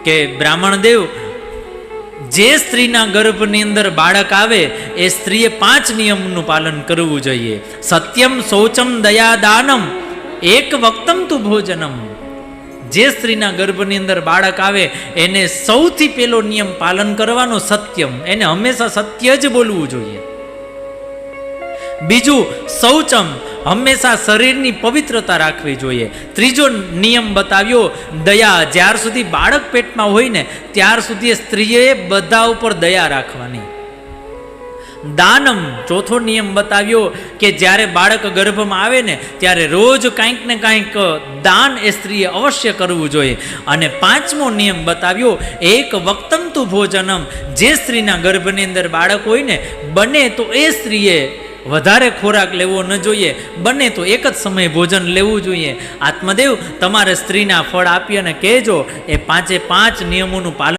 કે બ્રાહ્મણ દેવ, જે સ્ત્રીના ગર્ભની અંદર બાળક આવે એ સ્ત્રીએ 5 નિયમનું પાલન કરવું જોઈએ. સત્યમ, શૌચમ, દયા, દાનમ, એક વક્તમ તુ ભોજનમ. જે સ્ત્રીના ગર્ભની અંદર બાળક આવે એને સૌથી પહેલો નિયમ પાલન કરવાનો સત્યમ, એને હંમેશા સત્ય જ બોલવું જોઈએ. બીજું શૌચમ, હંમેશા શરીરની પવિત્રતા રાખવી જોઈએ. ત્રીજો નિયમ બતાવ્યો દયા, જ્યાર સુધી બાળક પેટમાં હોય ને ત્યાર સુધી સ્ત્રીએ બધા ઉપર દયા રાખવાની. દાનમ, ચોથો નિયમ બતાવ્યો કે જ્યારે બાળક ગર્ભમાં આવે ને ત્યારે રોજ કાંઈક ને કાંઈક દાન એ સ્ત્રીએ અવશ્ય કરવું જોઈએ. અને 5મો નિયમ બતાવ્યો એક વક્તમ તુ ભોજનમ. જે સ્ત્રીના ગર્ભની અંદર બાળક હોય ને બને તો એ સ્ત્રીએ વધારે ખોરાક લેવો ન જોઈએ, બને તો એક જ સમયે ભોજન લેવું જોઈએ. આત્મદેવ તમારે સ્ત્રીના ફળ આપી અને કહેજો એ 5 નિયમોનું પાલન